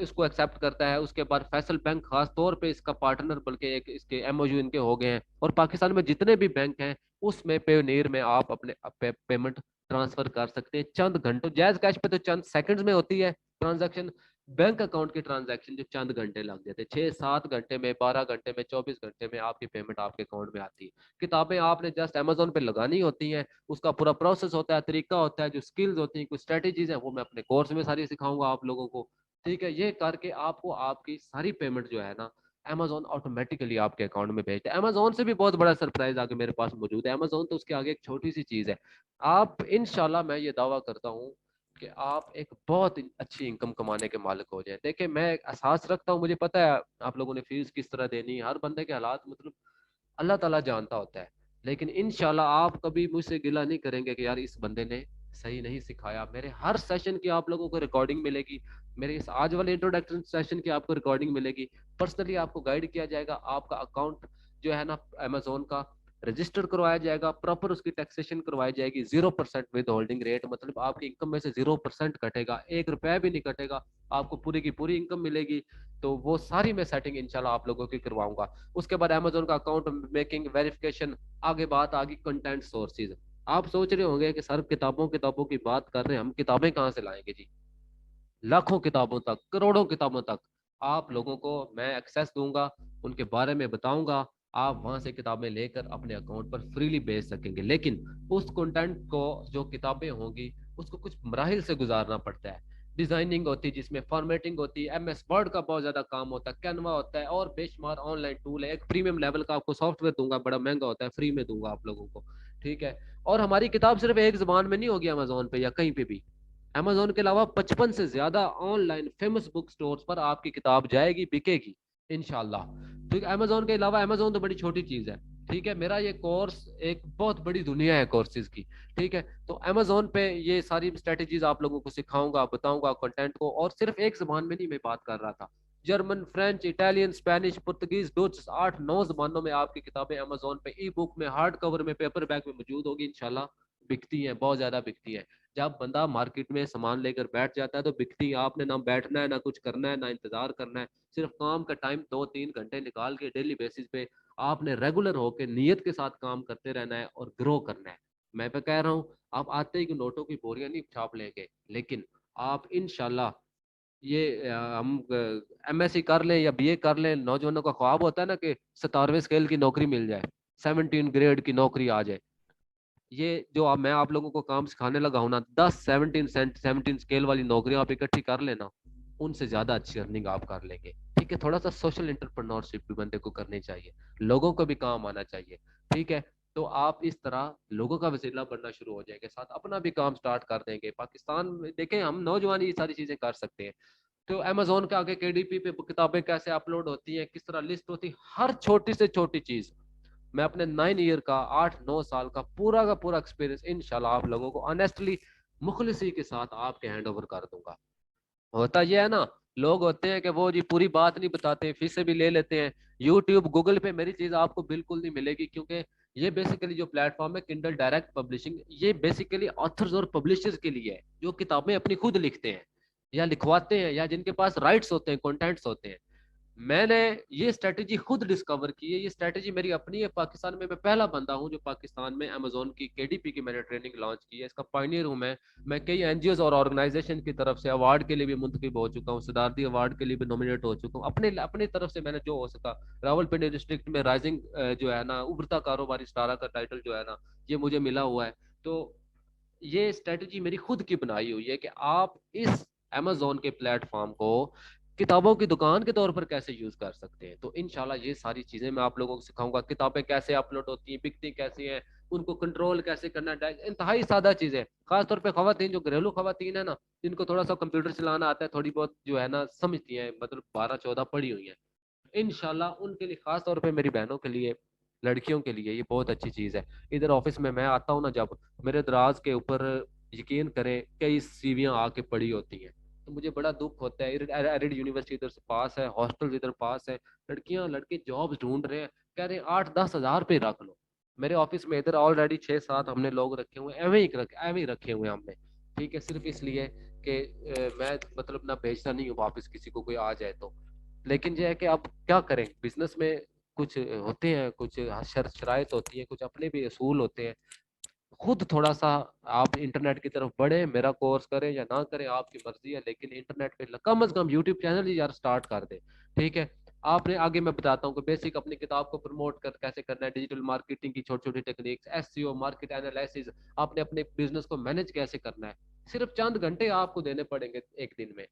اس کو ایکسیپٹ کرتا ہے. اس کے بعد فیصل بینک خاص طور پہ اس کا پارٹنر، بلکہ ایک اس کے ایم او یو ان کے ہو گئے ہیں. اور پاکستان میں جتنے بھی بینک ہیں اس میں پیونیر میں آپ اپنے پیمنٹ ٹرانسفر کر سکتے ہیں چند گھنٹوں. جائز کیش پہ تو چند سیکنڈز میں ہوتی ہے ٹرانزیکشن، بینک اکاؤنٹ کی ٹرانزیکشن جو چند گھنٹے لگ جاتے ہیں، 6-7 گھنٹے میں، 12 گھنٹے میں، 24 گھنٹے میں آپ کی پیمنٹ آپ کے اکاؤنٹ میں آتی ہے. کتابیں آپ نے جسٹ امیزون پہ لگانی ہوتی ہیں، اس کا پورا پروسیس ہوتا ہے، طریقہ ہوتا ہے، جو اسکلز ہوتی ہیں، کچھ اسٹریٹجیز ہیں، وہ میں اپنے کورس میں ساری سکھاؤں گا آپ لوگوں کو. ٹھیک ہے، یہ کر کے آپ کو آپ کی ساری پیمنٹ جو ہے نا امیزون آٹومیٹیکلی آپ کے اکاؤنٹ میں بھیجتا ہے. امیزون سے بھی بہت بڑا سرپرائز آگے میرے پاس موجود ہے. امیزون تو اس کے آگے ایک چھوٹی سی چیز ہے. آپ انشاءاللہ میں یہ دعویٰ کرتا ہوں کہ آپ ایک بہت اچھی انکم کمانے کے مالک ہو جائیں. دیکھیں میں احساس رکھتا ہوں، مجھے پتا ہے آپ لوگوں نے فیس کس طرح دینی ہے، ہر بندے کے حالات مطلب اللہ تعالیٰ جانتا ہوتا ہے. لیکن انشاءاللہ آپ کبھی مجھ سے گلہ نہیں کریں گے کہ یار اس بندے نے صحیح نہیں سکھایا. میرے ہر سیشن کی آپ لوگوں کو ریکارڈنگ ملے گی، میرے اس آج والے انٹروڈکشن سیشن کی آپ کو ریکارڈنگ ملے گی. پرسنلی آپ کو گائیڈ کیا جائے گا، آپ کا اکاؤنٹ جو ہے نا امیزون کا رجسٹر کروایا جائے گا، پراپر اس کی ٹیکسیشن کروائی جائے گی، 0% ود ہولڈنگ ریٹ، مطلب آپ کی انکم میں سے 0% کٹے گا، 1 روپیہ بھی نہیں کٹے گا، آپ کو پوری کی پوری انکم ملے گی. تو وہ ساری میں سیٹنگ انشاءاللہ آپ لوگوں کی کرواؤں گا. اس کے بعد امیزون کا اکاؤنٹ میکنگ، ویریفیکیشن، آگے بات آگی کنٹینٹ سورسز. آپ سوچ رہے ہوں گے کہ سر کتابوں کی بات کر رہے ہیں، ہم کتابیں کہاں سے لائیں گے؟ جی لاکھوں کتابوں تک، کروڑوں کتابوں تک آپ لوگوں کو میں ایکسیس دوں گا، ان کے بارے میں بتاؤں گا. آپ وہاں سے کتابیں لے کر اپنے اکاؤنٹ پر فریلی بھیج سکیں گے. لیکن اس کنٹینٹ کو، جو کتابیں ہوں گی، اس کو کچھ مراحل سے گزارنا پڑتا ہے. ڈیزائننگ ہوتی ہے، جس میں فارمیٹنگ ہوتی ہے، ایم ایس ورڈ کا بہت زیادہ کام ہوتا ہے، کینوا ہوتا ہے، اور بے شمار آن لائن ٹول ہے. ایک پریمیم لیول کا آپ کو سافٹ ویئر دوں گا، بڑا مہنگا ہوتا ہے، فری میں دوں گا آپ لوگوں کو. ٹھیک ہے، اور ہماری کتاب صرف ایک زبان میں نہیں ہوگی امیزون پہ یا کہیں پہ بھی. امیزون کے علاوہ 55 سے زیادہ online famous book stores پر آپ کی کتاب جائے گی، بکے گی انشاءاللہ. ٹھیک ہے، امیزون کے علاوہ، امیزون تو بڑی چھوٹی چیز ہے. ٹھیک ہے، میرا یہ کورس ایک بہت بڑی دنیا ہے کورسز کی. ٹھیک ہے، تو امیزون پہ یہ ساری اسٹریٹجیز آپ لوگوں کو سکھاؤں گا، بتاؤں گا کنٹینٹ کو. اور صرف ایک زبان میں نہیں میں بات کر رہا تھا، German, French, Italian, Spanish, Portuguese, Dutch, 8-9 زبانوں میں آپ کی کتابیں امیزون پہ ای بک میں، ہارڈ کور میں، پیپر بیک میں موجود ہوگی انشاءاللہ. بکتی ہیں، بہت زیادہ بکتی ہیں. جب بندہ مارکیٹ میں سامان لے کر بیٹھ جاتا ہے تو بکتی ہے. آپ نے نہ بیٹھنا ہے، نہ کچھ کرنا ہے، نہ انتظار کرنا ہے. صرف کام کا ٹائم 2-3 گھنٹے نکال کے ڈیلی بیسس پہ آپ نے ریگولر ہو کے نیت کے ساتھ کام کرتے رہنا ہے اور گرو کرنا ہے. میں پہ کہہ رہا ہوں، آپ آتے ہی کہ نوٹوں کی بوریاں نہیں چھاپ لیں گے، لیکن آپ انشاءاللہ یہ ہم ایم ایس سی کر لیں یا بی اے کر لیں، نوجوانوں کا خواب ہوتا ہے نا کہ 17ویں اسکیل کی نوکری مل جائے، 17 گریڈ کی نوکری آ جائے. یہ جو میں آپ لوگوں کو کام سکھانے لگا ہوں نا، 17 اسکیل والی نوکریاں آپ اکٹھی کر لینا، ان سے زیادہ اچھی ارننگ آپ کر لیں گے. ٹھیک ہے، تھوڑا سا سوشل انٹرپرنورشپ بھی بندے کو کرنی چاہیے، لوگوں کو بھی کام آنا چاہیے. ٹھیک ہے، تو آپ اس طرح لوگوں کا وسیلہ بننا شروع ہو جائیں گے، ساتھ اپنا بھی کام سٹارٹ کر دیں گے. پاکستان میں دیکھیں، ہم نوجوان یہ ساری چیزیں کر سکتے ہیں. تو امیزون کے آگے KDP پہ کتابیں کیسے اپلوڈ ہوتی ہیں، کس طرح لسٹ ہوتی ہے، ہر چھوٹی سے چھوٹی چیز میں اپنے 9 ایئر کا، 8-9 سال کا پورا ایکسپیرینس انشاءاللہ آپ لوگوں کو آنیسٹلی، مخلصی کے ساتھ آپ کے ہینڈ اوور کر دوں گا. ہوتا یہ ہے نا، لوگ ہوتے ہیں کہ وہ جی پوری بات نہیں بتاتے، فیسیں بھی لے لیتے ہیں. یوٹیوب، گوگل پہ میری چیز آپ کو بالکل نہیں ملے گی، کیونکہ یہ بیسیکلی جو پلیٹ فارم ہے کنڈل ڈائریکٹ پبلشنگ، یہ بیسیکلی آتھرز اور پبلشرز کے لیے ہے جو کتابیں اپنی خود لکھتے ہیں یا لکھواتے ہیں، یا جن کے پاس رائٹس ہوتے ہیں، کنٹینٹس ہوتے ہیں. میں نے یہ اسٹریٹجی خود ڈسکور کی ہے، یہ اسٹریٹجی میری اپنی ہے. پاکستان میں پہلا بندہ ہوں جو پاکستان میں امیزون کی KDP کی میں نے ٹریننگ لانچ کی ہے، اس کا پائنیئر ہوں میں کئی NGOز اور آرگنائزیشن کی طرف سے ایوارڈ کے لیے بھی منتخب ہو چکا ہوں، صدارتی ایوارڈ کے لیے بھی نومینیٹ ہو چکا ہوں. اپنی طرف سے میں نے جو ہو سکا، راولپنڈی ڈسٹرکٹ میں رائزنگ جو ہے نا، ابھرتا کاروباری اسٹارہ کا ٹائٹل جو ہے نا، یہ مجھے ملا ہوا ہے. تو یہ اسٹریٹجی میری خود کی بنائی ہوئی ہے کہ آپ اس امیزون کے پلیٹ فارم کو کتابوں کی دکان کے طور پر کیسے یوز کر سکتے ہیں. تو انشاءاللہ یہ ساری چیزیں میں آپ لوگوں کو سکھاؤں گا. کتابیں کیسے اپلوڈ ہوتی ہیں، بکتی کیسی ہیں، ان کو کنٹرول کیسے کرنا ہے، انتہائی سادہ چیزیں. خاص طور پہ خواتین، جو گھریلو خواتین ہیں نا، جن کو تھوڑا سا کمپیوٹر چلانا آتا ہے، تھوڑی بہت جو ہے نا سمجھتی ہیں، مطلب 12-14 پڑھی ہوئی ہیں، انشاءاللہ ان کے لیے، خاص طور پہ میری بہنوں کے لیے، لڑکیوں کے لیے یہ بہت اچھی چیز ہے. ادھر آفس میں آتا ہوں نا، جب میرے دراز کے اوپر یقین کریں کئی سیویاں آ کے پڑی ہوتی ہیں، تو مجھے بڑا دکھ ہوتا ہے. ایرڈ یونیورسٹی ادھر سے پاس ہے، ہاسٹل ادھر پاس ہے، لڑکیاں لڑکے جابس ڈھونڈ رہے ہیں، کہہ رہے ہیں 8-10 ہزار پہ رکھ لو. میرے آفس میں ادھر آلریڈی 6-7 ہم نے لوگ رکھے ہوئے، ایویں ہی رکھے ہوئے ہم نے. ٹھیک ہے، صرف اس لیے کہ میں مطلب نہ بھیجنا نہیں ہوں واپس کسی کو کوئی آ جائے تو. لیکن یہ ہے کہ اب کیا کریں, بزنس میں کچھ ہوتے ہیں, کچھ شرائط ہوتی ہیں, کچھ اپنے بھی اصول ہوتے ہیں. خود تھوڑا سا آپ انٹرنیٹ کی طرف بڑھیں, میرا کورس کریں یا نہ کریں آپ کی مرضی ہے, لیکن انٹرنیٹ پہ کم از کم یوٹیوب چینل ہی یار سٹارٹ کر دیں. ٹھیک ہے, آپ نے آگے میں بتاتا ہوں کہ بیسک اپنی کتاب کو پروموٹ کیسے کرنا ہے, ڈیجیٹل مارکیٹنگ کی چھوٹی چھوٹی ٹیکنیکس, ایس سی او, مارکیٹ انالیسز, آپ نے اپنے بزنس کو مینج کیسے کرنا ہے. صرف چند گھنٹے آپ کو دینے پڑیں گے ایک دن میں.